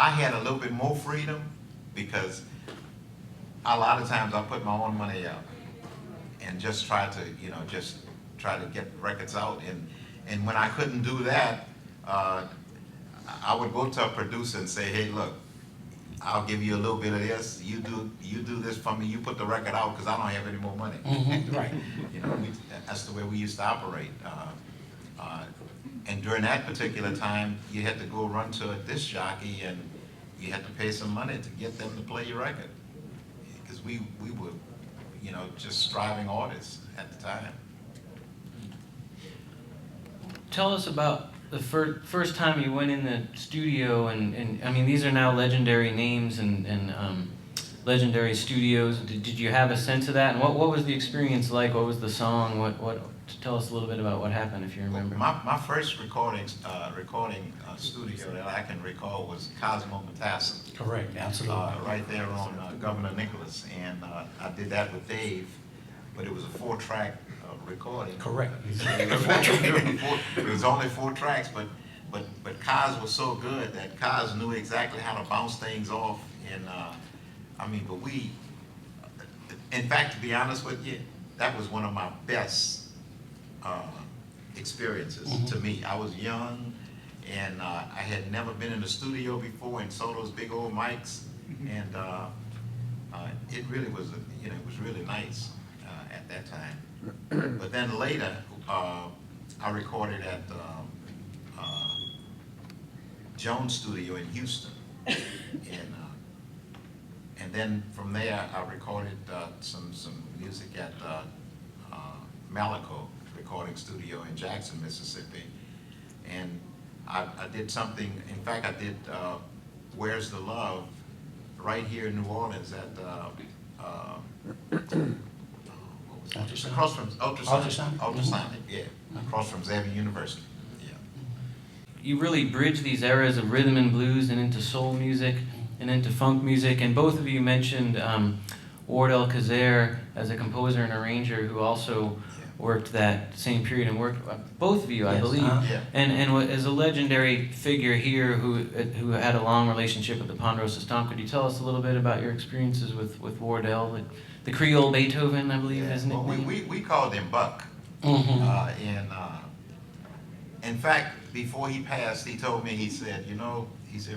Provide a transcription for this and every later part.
I had a little bit more freedom because a lot of times I put my own money out and just try to, just try to get records out. And when I couldn't do that, I would go to a producer and say, hey, look, I'll give you a little bit of this. You do this for me. You put the record out because I don't have any more money. Right. That's the way we used to operate. And during that particular time, you had to go run to a disc jockey and you had to pay some money to get them to play your record. Because we were, just striving artists at the time. Tell us about the first time you went in the studio, and I mean, these are now legendary names and legendary studios. Did you have a sense of that? And what was the experience like? What was the song? Tell us a little bit about what happened, if you remember. My first recording studio that I can recall was Cosmo Matassin. Correct, absolutely. Right there on Governor Nicholas, and I did that with Dave, but it was a 4-track recording. Correct. It was only 4 tracks, but Kaz was so good that Kaz knew exactly how to bounce things off, and but we, in fact, to be honest with you, that was one of my best experiences to me. I was young, and I had never been in the studio before and saw those big old mics, and it really was, it was really nice at that time. But then later, I recorded at Jones Studio in Houston, and then from there I recorded some music at Malico Recording Studio in Jackson, Mississippi, and I did something. In fact, I did "Where's the Love" right here in New Orleans at across from Ultrasonic, yeah, across from Xavier University. Yeah. You really bridge these eras of rhythm and blues and into soul music and into funk music, and both of you mentioned Ward El-Kazer as a composer and arranger who also worked that same period and worked, both of you, I believe, and as a legendary figure here who had a long relationship with the Ponderosa Stomp. Could you tell us a little bit about your experiences with Ward El, the Creole Beethoven, I believe his nickname? Well, we called him Buck. And in fact, before he passed, he told me, he said,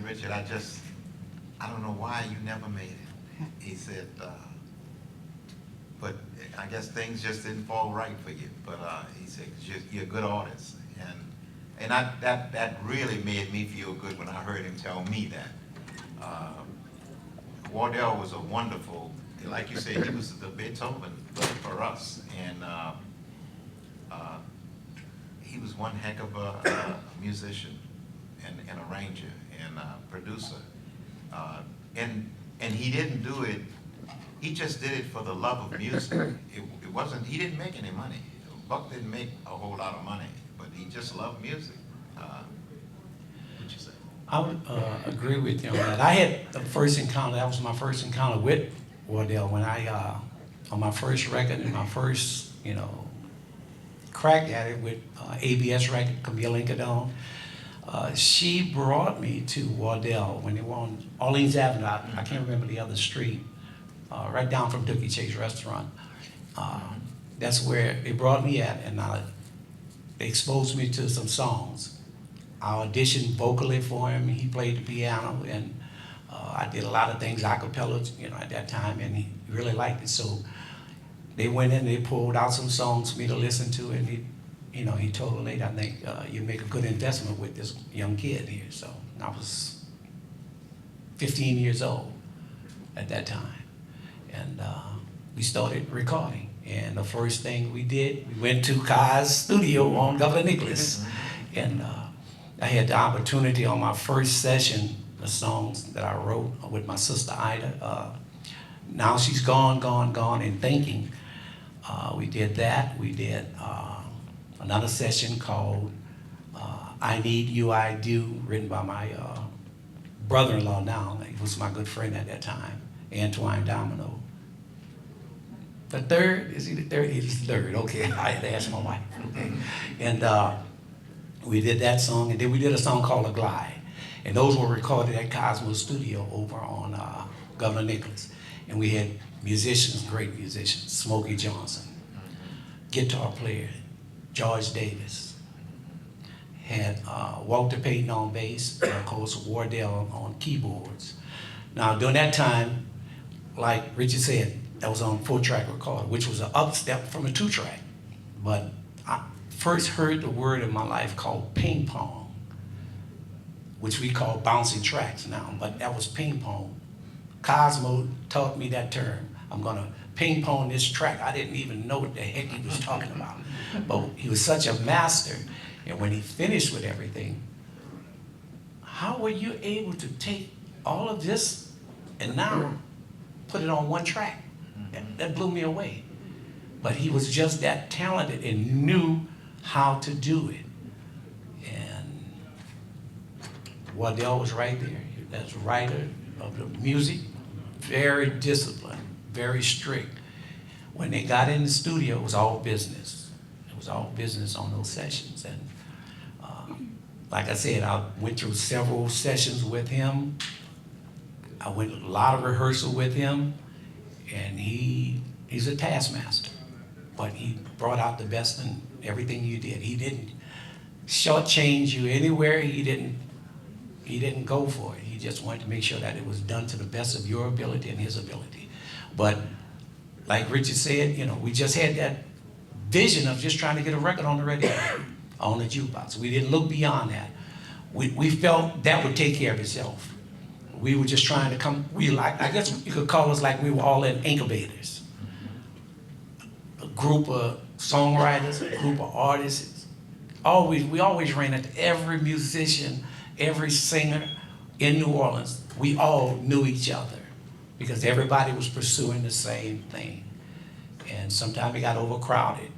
Richard, I don't know why you never made it. He said, but I guess things just didn't fall right for you. But he said, you're a good artist. And that really made me feel good when I heard him tell me that. Wardell was a wonderful, like you said, he was the Beethoven for us. And he was one heck of a musician and arranger and producer. And he didn't do it, he just did it for the love of music. It wasn't, he didn't make any money. Buck didn't make a whole lot of money, but he just loved music. What'd you say? I would agree with you on that. I had the first encounter, that was my first encounter with Wardell when I, on my first record and my first, crack at it with ABS record, Camille Incadone. She brought me to Wardell when they were on Orleans Avenue. I can't remember the other street, right down from Dookie Chase Restaurant. That's where they brought me at, and they exposed me to some songs. I auditioned vocally for him. He played the piano, and I did a lot of things a cappella, at that time, and he really liked it. So they went in, they pulled out some songs for me to listen to, and he told her later, I think you make a good investment with this young kid here. So I was 15 years old at that time, and we started recording. And the first thing we did, we went to Kai's studio on Governor Nicholas, and I had the opportunity on my first session, the songs that I wrote with my sister Ida. Now she's gone, and thinking. We did that. We did another session called I Need You, I Do, written by my brother-in-law now. He was my good friend at that time, Antoine Domino. The third, is he the third? He's the third, okay. I had to ask my wife. Okay. And we did that song, and then we did a song called A Glide. And those were recorded at Cosmo Studio over on Governor Nicholas. And we had musicians, great musicians, Smokey Johnson, guitar player, George Davis, had Walter Payton on bass, and of course Wardell on keyboards. Now during that time, like Richard said, that was on 4-track recorder, which was an upstep from a 2-track. But I first heard the word in my life called ping pong, which we call bouncing tracks now, but that was ping pong. Cosmo taught me that term. I'm gonna ping pong this track. I didn't even know what the heck he was talking about. But he was such a master. And when he finished with everything, how were you able to take all of this and now put it on one track? That blew me away. But he was just that talented and knew how to do it. And Wardell was right there. That's writer of the music, very disciplined, very strict. When they got in the studio, it was all business. It was all business on those sessions. And like I said, I went through several sessions with him. I went a lot of rehearsal with him, and he's a taskmaster, but he brought out the best in everything you did. He didn't shortchange you anywhere. He didn't go for it. He just wanted to make sure that it was done to the best of your ability and his ability. But like Richard said, you know, we just had that vision of just trying to get a record on the radio, on the jukebox. We didn't look beyond that. We felt that would take care of itself. We were just trying to come, I guess you could call us like we were all in incubators. A group of songwriters, a group of artists. We always ran into every musician, every singer in New Orleans. We all knew each other because everybody was pursuing the same thing. And sometimes it got overcrowded.